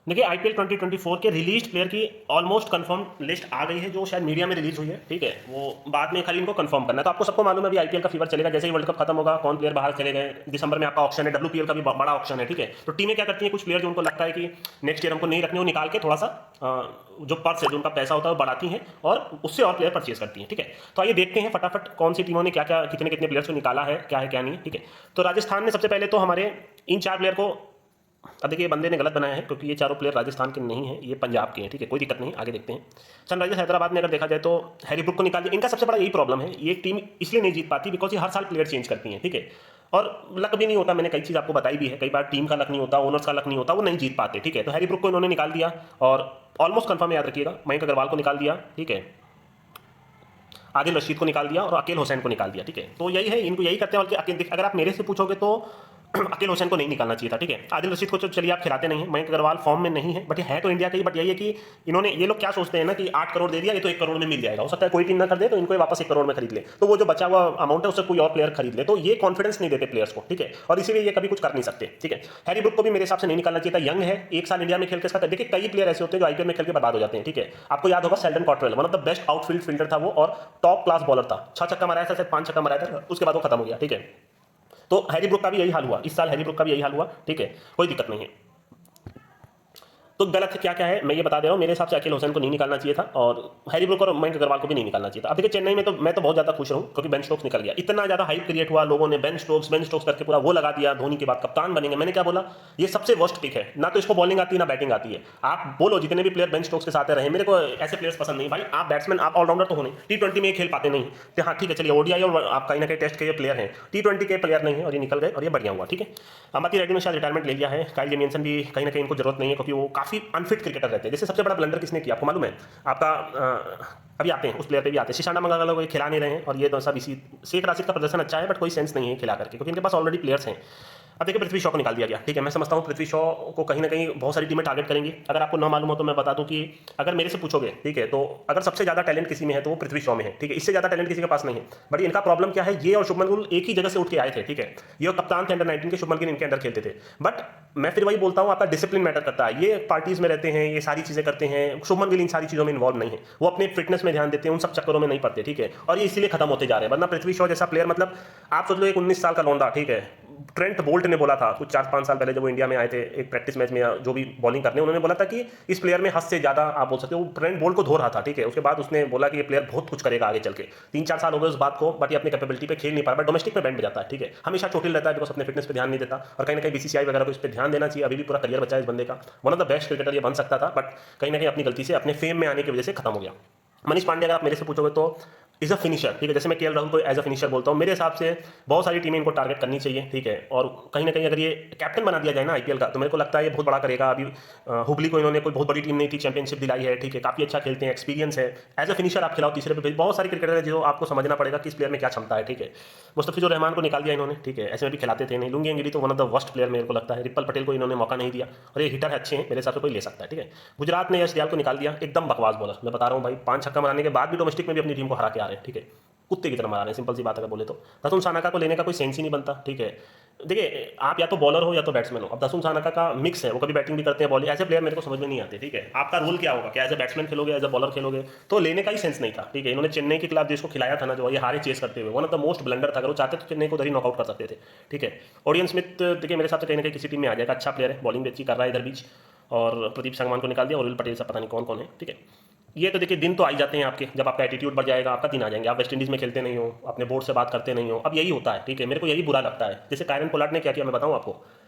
देखिए आईपीएल 2024 के released player की ऑलमोस्ट कंफर्म लिस्ट आ गई है, जो शायद मीडिया में रिलीज हुई है। ठीक है, वो बाद में खाली इनको कंफर्म करना है। तो आपको सबको मालूम है अभी आईपीएल का फीवर चलेगा, जैसे ही वर्ल्ड कप खत्म होगा कौन प्लेयर बाहर चले गए। दिसंबर में आपका ऑप्शन है, डब्ल्यूपीएल का भी बड़ा ऑप्शन है। ठीक है, तो टीमें क्या करती हैं, कुछ प्लेयर जो उनको लगता है कि नेक्स्ट ईयर हमको नहीं रखने, वो निकाल के थोड़ा सा जो पर्स है, जो उनका पैसा होता है वो बढ़ाती हैं और उससे और प्लेयर परचेज करती हैं। ठीक है, तो आइए देखते हैं फटाफट कौन सी टीमों ने क्या क्या कितने कितने प्लेयर्स को निकाला है, क्या है क्या नहीं। ठीक है, तो राजस्थान ने सबसे पहले तो हमारे इन 4 प्लेयर को, अब देखिए बंदे ने गलत बनाया है क्योंकि ये चारों प्लेयर राजस्थान के नहीं हैं, ये पंजाब के हैं। ठीक है, कोई दिक्कत नहीं, आगे देखते हैं। सनराइजर्स हैदराबाद में अगर देखा जाए तो हैरी ब्रुक को निकाल दिया। इनका सबसे बड़ा यही प्रॉब्लम है, ये टीम इसलिए नहीं जीत पाती बिकॉज ये हर साल प्लेयर चेंज करती हैं। ठीक है, और लक भी नहीं होता, मैंने कई चीज़ आपको बताई भी है, कई बार टीम का लक नहीं होता, ओनर्स का लक नहीं होता, वो नहीं जीत पाते। ठीक है, तो हैरी ब्रुक को इन्होंने निकाल दिया और ऑलमोस्ट कंफर्म याद रखिएगा, मयंक अग्रवाल को निकाल दिया। ठीक है, आदिल रशीद को निकाल दिया और अकील हुसैन को निकाल दिया। ठीक है, तो यही है, इनको यही करते हैं। बल्कि अगर आप मेरे से पूछोगे तो अकील हुसैन को नहीं निकालना चाहिए था। ठीक है, आदिल रशीद को तो चलिए आप खिलाते नहीं हैं, मयंक अग्रवाल फॉर्म में नहीं है, बट है तो इंडिया का ही। बट यही है कि इन्होंने, ये लोग क्या सोचते हैं ना कि 8 करोड़ दे दिया, ये तो 1 करोड़ में मिल जाएगा, हो सकता है कोई टीम ना कर दे तो इनको वापस 1 करोड़ में खरीद ले, तो वो जो बचा हुआ अमाउंट है उससे कोई और प्लेयर खरीद ले, तो ये कॉन्फिडेंस नहीं देते प्लेयर्स को। ठीक है, और इसीलिए ये कभी कुछ कर नहीं सकते। ठीक है, हैरी ब्रुक को भी मेरे हिसाब से नहीं निकालना चाहिए था, यंग है, 1 साल इंडिया में खेल के इसका। देखिए कई प्लेयर ऐसे होते हैं जो आईपीएल में खेल के बर्बाद हो जाते हैं। ठीक है, आपको याद होगा Sheldon Cottrell, one of the best outfield fielder था वो और टॉप क्लास बॉलर था, 6 छक्का मारा था, 5 छक्का मारा था, उसके बाद वो खत्म हो गया। ठीक है, तो हैरी ब्रुक का भी यही हाल हुआ, इस साल हैरी ब्रुक का भी यही हाल हुआ। ठीक है, कोई दिक्कत नहीं है। तो गलत क्या क्या है मैं ये बता दे रहा हूँ। मेरे हिसाब से अकील हुसैन को नहीं निकालना चाहिए था और हैरी ब्रुक और मयंक अग्रवाल को भी नहीं निकालना चाहिए था। अब देखिए चेन्नई में तो मैं तो बहुत ज्यादा खुश रहूँ क्योंकि बेन स्टोक्स निकल गया। इतना ज्यादा हाइप क्रिएट हुआ, लोगों ने बेन स्टोक्स करके पूरा वो लगा दिया, धोनी के बाद कप्तान बनेंगे। मैंने क्या बोला, ये सबसे वर्स्ट पिक है, ना तो इसको बॉलिंग आती है ना बैटिंग आती है। आप बोलो जितने भी प्लेयर बेन स्टोक्स के साथ रहे, मेरे को ऐसे प्लेयर्स पसंद नहीं भाई। आप बैट्समैन, आप ऑलराउंडर तो हो नहीं, T20 में खेल पाते नहीं। तो हाँ ठीक है, चलिए ओडीआई और आप कहीं ना कहीं टेस्ट के प्लेयर हैं, T20 के प्लेयर नहीं है और ये निकल गए और ये बढ़िया हुआ। ठीक है, अमती रेड्डी ने शायद रिटायरमेंट ले लिया है, काइल जेमिसन भी कहीं ना कहीं इनको जरूरत नहीं है क्योंकि वो काफी अनफिट क्रिकेटर रहते हैं। जैसे सबसे बड़ा ब्लंडर किसने किया आपको मालूम है? आपका अभी आते हैं उस प्लेयर पे भी आते हैं, शीशाना मंगाला को खिला नहीं रहे हैं और ये तो सब इसी शेख राशिद का प्रदर्शन अच्छा है बट कोई सेंस नहीं है खिला करके क्योंकि इनके पास ऑलरेडी प्लेयर्स हैं। अब देखिए पृथ्वी शॉ को निकाल दिया गया। ठीक है, मैं समझता हूँ पृथ्वी शॉ को कहीं ना कहीं बहुत सारी टीमें टारगेट करेंगी। अगर आपको ना मालूम हो तो मैं बता दूं कि अगर मेरे से पूछोगे, ठीक है, तो अगर सबसे ज्यादा टैलेंट किसी में है तो वो पृथ्वी शॉ में है। ठीक है, इससे ज्यादा टैलेंट किसी के पास नहीं है। बट इनका प्रॉब्लम क्या है, ये और शुभमन गिल एक ही जगह से उठ के आए थे। ठीक है, ये कप्तान थे अंडर 19 के, शुभमन गिल इनके अंदर खेलते थे। बट मैं फिर वही बोलता हूँ, आपका डिसिप्लिन मैटर करता है। ये पार्टीज में रहते हैं, ये सारी चीजें करते हैं, शुभमन गिल इन सारी चीजों में इन्वॉल्व नहीं है, वो अपने फिटनेस में ध्यान देते हैं, उन सब चक्करों में नहीं पड़ते। ठीक है, और ये इसीलिए खत्म होते जा रहे हैं। वरना पृथ्वी शॉ जैसा प्लेयर, मतलब आप सोच लो एक 19 साल का लौंडा, ठीक है, ट्रेंट बोल्ट ने बोला था कुछ 4-5 साल पहले जब वो इंडिया में आए थे एक प्रैक्टिस मैच में, जो भी बॉलिंग करने, उन्होंने बोला था कि इस प्लेयर में हद से ज्यादा आप बोल सकते हो, वो ट्रेंट बोल्ट को धो रहा था। ठीक है, उसके बाद उसने बोला कि ये प्लेयर बहुत कुछ करेगा आगे चल के। 3-4 साल हो गए उस बात को, बट ये अपनी कैपेबिलिटी पे खेल नहीं पा रहा, बट डोमेस्टिक में बैंड बजाता है। ठीक है, हमेशा चोटिल रहता है बिकॉज अपने फिटनेस पे ध्यान नहीं देता और कहीं ना कहीं बीसीसीआई वगैरह को इस पर ध्यान देना चाहिए। अभी भी पूरा करियर बचा है इस बंदे का, one of the best cricketer ये बन सकता था बट कहीं ना कहीं अपनी गलती से, अपने फेम में आने की वजह से खत्म हो गया। मनीष पांडे अगर आप मेरे से पूछोगे तो इज अ फिनिशर। ठीक है, जैसे मैं केएल राहुल को एज अ फिनिशर बोलता हूँ, मेरे हिसाब से बहुत सारी टीमें इनको टारगेट करनी चाहिए। ठीक है, और कहीं ना कहीं अगर ये कैप्टन बना दिया जाए ना आईपीएल का, तो मेरे को लगता है ये बहुत बड़ा करेगा। अभी हुबली को इन्होंने कोई बहुत बड़ी टीम नहीं थी, चैंपियनशिप दिलाई है। ठीक है, काफी अच्छा खेलते हैं, एक्सपीरियंस है। एज अ फिनिशर आप खिलाओ तीसरे पे, बहुत सारे क्रिकेटर है जो आपको समझना पड़ेगा कि इस प्लेयर में क्या क्षमता है। ठीक है, मुस्तफिजुर रहमान को निकाल दिया इन्होंने। ठीक है, ऐसे में भी खिलाते थे नहीं। लुंगी अंगिरी तो one of the worst player मेरे को लगता है। रिपल पटेल को इन्होंने मौका नहीं दिया और ये हिटर है, अच्छे हैं, मेरे हिसाब से कोई ले सकता है। ठीक है, गुजरात ने यश दयाल को निकाल दिया, एकदम बकवास बॉलर, मैं बता रहा हूँ भाई, 5 छक्का मारने के बाद भी डोमेस्टिक में भी अपनी टीम को हरा के आ रहे हैं। ठीक है, कुत्ते की तरह मार रहे हैं, सिंपल सी बात अगर बोले तो। दसुन सानाका को लेने का कोई सेंस ही नहीं बनता। ठीक है, देखिए आप या तो बॉलर हो या तो बैट्समैन हो। अब दसुन सानाका का मिक्स है, वो कभी बैटिंग भी करते हैं बॉलिंग, ऐसे प्लेयर मेरे को समझ में नहीं आते। ठीक है, आपका रूल क्या होगा, क्या एज ए बैट्समैन खेलोगे, एज ए बॉलर खेलोगे, तो लेने का ही सेंस नहीं था। ठीक है, इन्होंने चेन्नई के खिलाफ जिसको खिलाया था ना, जो ये हारे चेस करते हुए, one of the most blunder था। अगर वो चाहते तो चेन्नई को उधर ही नॉकआउट कर सकते थे। ठीक है, ओडियन स्मिथ देखिए मेरे हिसाब से कहीं ना कहीं किसी टीम में आ जाएगा, अच्छा प्लेयर है, बॉलिंग भी अच्छी कर रहा है इधर बीच। और प्रदीप संगमान को निकाल दिया, और पटेल सब पता नहीं कौन कौन है। ठीक है, ये तो देखिए दिन तो आ ही जाते हैं आपके, जब आपका एटीट्यूड बढ़ जाएगा आपका दिन आ जाएंगे। आप वेस्ट इंडीज में खेलते नहीं हो, अपने बोर्ड से बात करते नहीं हो, अब यही होता है। ठीक है, मेरे को यही बुरा लगता है। जैसे कायरन पोलार्ड ने क्या किया मैं बताऊं आपको,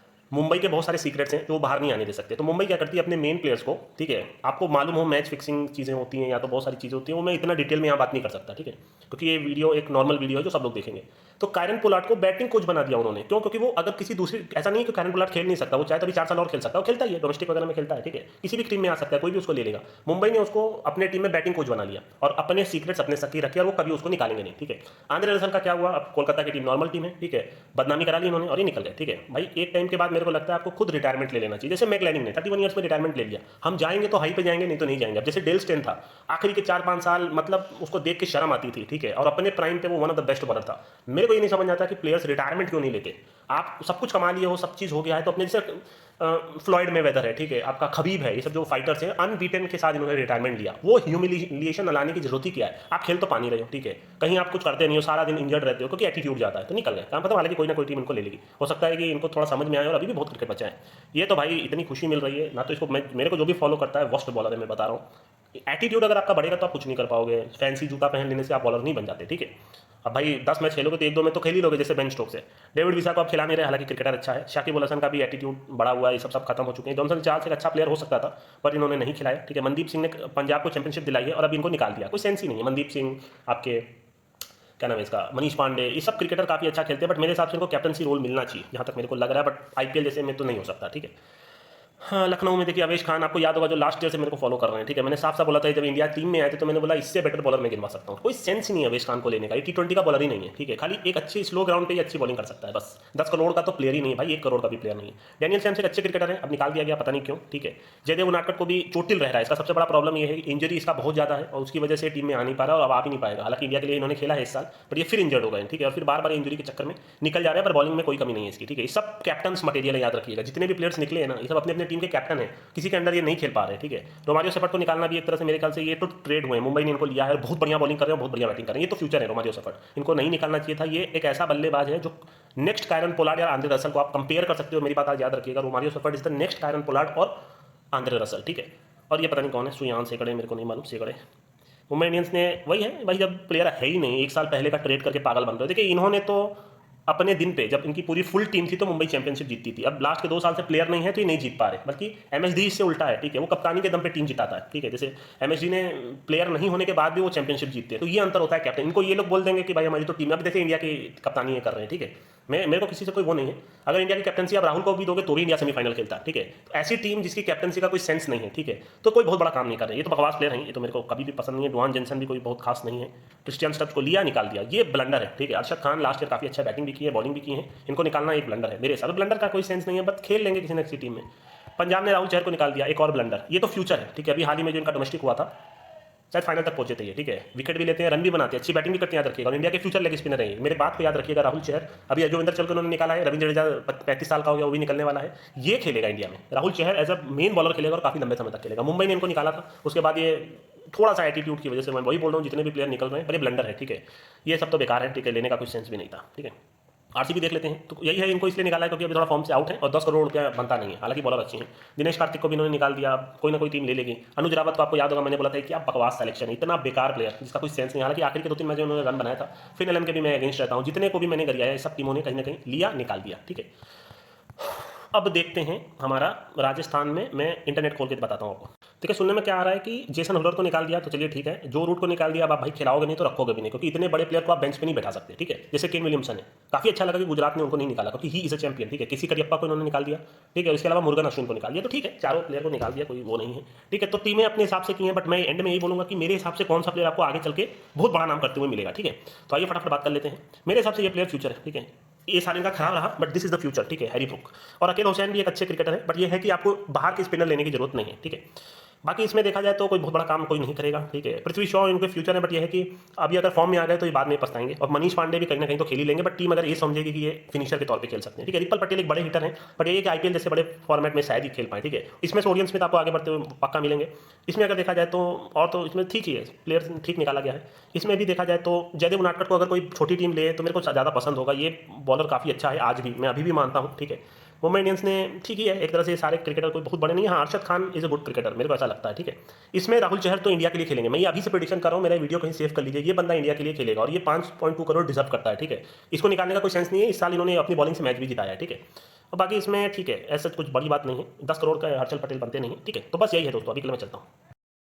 मुंबई के बहुत सारे सीक्रेट्स हैं जो वो बाहर नहीं आने दे सकते, तो मुंबई क्या करती है अपने मेन प्लेयर्स को, ठीक है, आपको मालूम हो मैच फिक्सिंग चीज़ें होती हैं या तो बहुत सारी चीज़ें होती हैं, वो मैं इतना डिटेल में यहाँ बात नहीं कर सकता। ठीक है, क्योंकि ये वीडियो एक नॉर्मल वीडियो है जो सब लोग देखेंगे। तो कायरन पोलार्ड को बैटिंग कोच बना दिया उन्होंने, क्यों? क्योंकि वो अगर किसी दूसरी, ऐसा नहीं है कि कायरन पोलार्ड खेल नहीं सकता, वो चाहे तो अभी 4 साल और खेल सकता है, वो खेलता ही है, डोमेस्टिक वगैरह में खेलता है। ठीक है, किसी भी टीम में आ सकता है, कोई भी उसको ले लेगा। मुंबई ने उसको अपने टीम में बैटिंग कोच बना लिया और अपने सीक्रेट्स अपने सकी रखे और वो कभी उसको निकालेंगे नहीं। ठीक है, आंध्र रसल का क्या हुआ, अब कोलकाता की टीम नॉर्मल टीम है, ठीक है, बदनामी करा ली इन्होंने और ये निकल गए। ठीक है भाई, एक टाइम के बाद मेरे को लगता है आपको खुद रिटायरमेंट ले लेना चाहिए। जैसे मैकलैनिंग ने 31 ईयर्स में रिटायरमेंट ले लिया, हम जाएंगे तो हाई पे जाएंगे, नहीं तो नहीं जाएंगे। अब जैसे डेल स्टेन था, आखिरी के 4-5 साल मतलब उसको देख के शर्म आती थी। ठीक है, और अपने प्राइम पे वो one of the best bowler था। मेरे को ये नहीं समझ आता कि प्लेयर्स रिटायरमेंट क्यों नहीं लेते। आप सब कुछ कमा लिए हो, सब चीज़ हो गया है, तो अपने जैसे फ्लॉयड मेवेदर है, ठीक है, आपका खबीब है, ये सब जो फाइटर्स हैं अनबीटन के साथ इन्होंने रिटायरमेंट लिया। वो ह्यूमिलिएशन लाने की जरूरत ही क्या है? आप खेल तो पा नहीं रहे हो, ठीक है, कहीं आप कुछ करते नहीं हो, सारा दिन इंजर्ड रहते हो क्योंकि एटीट्यूड जाता है, तो निकल गए काम खत्म। हालांकि कोई ना कोई टीम इनको ले लेगी, हो सकता है कि इनको थोड़ा समझ में आए और अभी भी बहुत क्रिकेट बचा है। ये तो भाई इतनी खुशी मिल रही है ना, तो इसको मेरे को जो भी फॉलो करता है वर्स्ट बॉलर है, मैं बता रहा हूँ। एटीट्यूड अगर आपका बढ़ेगा तो आप कुछ नहीं कर पाओगे, फैंसी जूता पहन लेने से आप बॉलर नहीं बन जाते, ठीक है। अब भाई 10 मैच खेलोगे तो 1-2 में तो खेल ही लोगे, जैसे बेन स्टोक्स है। डेविड विसा को आप खिला नहीं रहे, हालांकि क्रिकेटर अच्छा है। शाकिब अल हसन का भी एटीट्यूड बढ़ा हुआ है, ये सब खत्म हो चुके हैं। जॉनसन चार्ल्स एक अच्छा प्लेयर हो सकता था पर इन्होंने नहीं खिलाया, ठीक है। मनदीप सिंह ने पंजाब को चैंपियनशिप दिलाई है और अब इनको निकाल दिया, कोई सेंस ही नहीं है। मनदीप सिंह, आपके क्या नाम है इसका, मनीष पांडे, ये सब क्रिकेटर काफ़ी अच्छा खेलते हैं, बट मेरे हिसाब से इनको कैप्टनसी रोल मिलना चाहिए, जहाँ तक मेरे को लग रहा है। बट आईपीएल जैसे में तो नहीं हो सकता, ठीक है। हाँ, लखनऊ में देखिए अवेश खान, आपको याद होगा जो लास्ट ईयर से मेरे को फॉलो कर रहे हैं, ठीक है। मैंने साफ साफ बोला था जब इंडिया टीम में आए थे, तो मैंने बोला इससे बेटर बॉलर मैं गिनवा सकता हूँ। कोई सेंस नहीं है अवेश खान को लेने का, ये T20 का बॉलर ही नहीं है, ठीक है। खाली एक अच्छी स्लो ग्राउंड पे ही अच्छी बॉलिंग कर सकता है बस। 10 करोड़ का तो प्लेयर ही नहीं है भाई, 1 करोड़ का भी प्लेयर नहीं है। डैनियल सैम्स एक अच्छे क्रिकेटर है, अब निकाल दिया गया, पता नहीं क्यों, ठीक है। जयदेव उनादकट को भी चोटिल रह रहा है, इसका सबसे बड़ा प्रॉब्लम ये है कि इंजरी इसका बहुत ज़्यादा है और उसकी वजह से टीम में आ नहीं पा रहा और अब आ भी नहीं पाएगा। हालांकि इंडिया के लिए इन्होंने खेला है इस साल, बट ये फिर इंजर्ड हो गए, ठीक है, और फिर बार बार इंजरी के चक्कर में निकल जा रहे हैं। पर बॉलिंग में कोई कमी नहीं है इसकी, ठीक है। ये सब कैप्टन्स मटेरियल है, याद रखिएगा। जितने भी प्लेयर्स निकले हैं ना, ये सब अपने अपने टीम के कैप्टन है, किसी के अंडर ये नहीं खेल पा रहे, ठीक है। रोमारियो सेफर्ट को निकालना भी एक तरह से मेरे ख्याल से ये तो ट्रेड हुए, मुंबई ने इनको लिया है, बहुत बढ़िया बॉलिंग कर रहे हैं, बहुत बढ़िया बैटिंग कर रहे हैं, ये तो फ्यूचर है रोमारियो सेफर्ट, इनको नहीं निकालना चाहिए था। ये एक ऐसा बल्लेबाज है जो नेक्स्ट कायरन पोलार्ड या आंद्रे रसल को आप कंपेयर कर सकते हो, मेरी बात आज याद रखिएगा। Romario Shepherd is the next Kieron Pollard और आंद्रे रसल, ठीक है। और ये पता नहीं कौन है, सुयान सेकड़े, मेरे को नहीं मालूम, सेकड़े। मुंबई इंडियंस ने वही है भाई, जब प्लेयर है ही नहीं, 1 साल पहले का ट्रेड करके पागल बन रहे हो। देखिए इन्होंने तो अपने दिन पे जब इनकी पूरी फुल टीम थी तो मुंबई चैंपियनशिप जीतती थी। अब लास्ट के 2 साल से प्लेयर नहीं है तो ये नहीं जीत पा रहे, बल्कि एमएसडी इससे उल्टा है, ठीक है। वो कप्तानी के दम पे टीम जिताता है, ठीक है। जैसे एमएसडी ने प्लेयर नहीं होने के बाद भी वो चैंपियनशिप जीतते हैं, तो ये अंतर होता है कैप्टन। इनको ये लोग बोल देंगे कि भाई हमारी तो टीम, अब जैसे इंडिया की कप्तानी ये कर रहे हैं, ठीक है। मेरे को किसी से कोई वो नहीं है, अगर इंडिया की कैप्टनसी आप राहुल को भी दोगे तो भी इंडिया सेमीफाइनल खेलता है, ठीक है। ऐसी टीम जिसकी कैप्टनसी का कोई सेंस नहीं है, ठीक है, तो कोई बहुत बड़ा काम नहीं कर रहे। ये तो बकवास प्लेयर हैं, ये तो मेरे को कभी भी पसंद नहीं है। डुआन जेंसन भी कोई बहुत खास नहीं है। क्रिस्टियन स्टब्स को लिया, निकाल दिया, ये ब्लंडर है, ठीक है। अरशद खान लास्ट ईयर काफी अच्छा बैटिंग भी की है, बॉलिंग भी की है, इनको निकालना एक ब्लंडर है मेरे हिसाब से। ब्लंडर का कोई सेंस नहीं है, बस खेल लेंगे किसी न किसी टीम में। पंजाब ने राहुल चहर को निकाल दिया, एक और ब्लंडर, ये तो फ्यूचर है, ठीक है। अभी हाल ही में जो इनका डोमेस्टिक हुआ था, शायद फाइनल तक पहुंचे थे ये, ठीक है। विकेट भी लेते हैं, रन भी बनाते हैं, अच्छी बैटिंग भी करते हैं, याद रखिएगा। और इंडिया के फ्यूचर लेग स्पिनर है, मेरे बात को याद रखिएगा। राहुल चहर, अभी अजोविंदर चल के उन्होंने निकाला है, रविंद्र जडेजा 35 साल का हो गया, वो भी निकलने वाला है, ये खेलेगा इंडिया में। Rahul Chahar as a main bowler खेलेगा और काफी लंबे समय तक खेलेगा। मुंबई ने इनको निकाला था, उसके बाद ये थोड़ा सा एटीट्यूड की वजह से, मैं वही बोल रहा हूँ, जितने भी प्लेयर निकल रहे हैं, पर ये ब्लंडर है, ठीक है। ये सब तो बेकार है, ठीक है, लेने का कोई सेंस भी नहीं था, ठीक है। आरसीबी देख लेते हैं, तो यही है, इनको इसलिए निकाला है क्योंकि अभी थोड़ा फॉर्म से आउट है और 10 करोड़ रुपया बनता नहीं है। हालांकि बॉलर अच्छे हैं, दिनेश कार्तिक को भी इन्होंने निकाल दिया, कोई ना कोई टीम ले लेगी। अनुज रावत को आपको याद होगा, मैंने बोला था कि आप बकवास सिलेक्शन है, इतना बेकार प्लेयर जिसका कोई सेंस नहीं। हालांकि आखिर के 2-3 मैच उन्होंने रन बनाया था। फिर एलएम के भी मैं अगेंस्ट रहता हूँ, जितने को भी मैंने गरिया है, सब टीमों ने कहीं ना कहीं लिया, निकाल दिया, ठीक है। अब देखते हैं हमारा राजस्थान में, मैं इंटरनेट खोल के बताता हूँ आपको, ठीक है। सुनने में क्या आ रहा है कि जेसन होलर को निकाल दिया, तो चलिए ठीक है। जो रूट को निकाल दिया, अब आप भाई खिलाओगे नहीं तो रखोगे भी नहीं, क्योंकि इतने बड़े प्लेयर को आप बेंच पे नहीं बैठा सकते, ठीक है। जैसे केन विलियमसन है, काफी अच्छा लगा कि गुजरात ने उनको नहीं निकाला, क्योंकि ही इज अ चैंपियन, ठीक है। किसी करियप्पा को इन्होंने निकाल दिया, ठीक है। उसके अलावा मुर्गन अश्विन को निकाल दिया, तो ठीक है, चारों प्लेयर को निकाल दिया, कोई वो नहीं है, ठीक है। तो टीमें अपने हिसाब से की हैं, बट मैं एंड में यही बोलूंगा कि मेरे हिसाब से कौन सा प्लेयर आपको आगे चल के बहुत बड़ा नाम करते हुए मिलेगा, ठीक है। तो आइए फटाफट बात कर लेते हैं। मेरे हिसाब से ये प्लेयर फ्यूचर है, ठीक है। ये साल इनका खराब रहा, but this is the future, ठीक है। हैरी ब्रूक और अकेल हुसैन भी एक अच्छे क्रिकेटर है, बट ये है कि आपको बाहर के स्पिनर लेने की जरूरत नहीं है, ठीक है। बाकी इसमें देखा जाए तो कोई बहुत बड़ा काम कोई नहीं करेगा, ठीक है। पृथ्वी शॉ इनके फ्यूचर है, बट ये है कि अभी अगर फॉर्म में आ गए तो ये बाद में पछताएंगे। और मनीष पांडे भी कहीं ना कहीं तो खेल ही लेंगे, बट टीम अगर ये समझेगी कि ये फिनिशर के तौर पे खेल सकते हैं, ठीक है। रिपल पटेल एक बड़े हिटर हैं, बट ये कि आईपीएल जैसे बड़े फॉर्मेट में शायद ही खेल पाए, ठीक है। इसमें ओरियन स्मिथ आपको आगे बढ़ते हुए पक्का मिलेंगे। इसमें अगर देखा जाए तो और तो इसमें ठीक ही है, प्लेयर ठीक निकाला गया है। इसमें भी देखा जाए तो जयदेव उनादकट को अगर कोई छोटी टीम ले तो मेरे को ज़्यादा पसंद होगा। ये बॉलर काफ़ी अच्छा है, आज भी मैं अभी भी मानता हूँ, ठीक है। मुंबई इंडियंस ने ठीक ही है, एक तरह से सारे क्रिकेटर कोई बहुत बड़े नहीं है। हाँ, Arshad Khan is a good cricketer, मेरे को ऐसा लगता है, ठीक है। इसमें राहुल चहर तो इंडिया के लिए खेलेंगे, मैं ये अभी से प्रेडिक्शन कर रहा हूँ, मेरा वीडियो कहीं सेव कर लीजिए। ये बंदा इंडिया के लिए खेलेगा और ये 5.2 करोड़ डिजर्व करता है, ठीक है। इसको निकालने का कोई सेंस नहीं है, इस साल इन्होंने अपनी बॉलिंग से मैच भी जिताया है, ठीक है। और बाकी इसमें ठीक है, ऐसा कुछ बड़ी बात नहीं है, 10 करोड़ का हर्षल पटेल बनते नहीं है, ठीक है। तो बस यही है दोस्तों, अभी के लिए मैं चलता हूँ।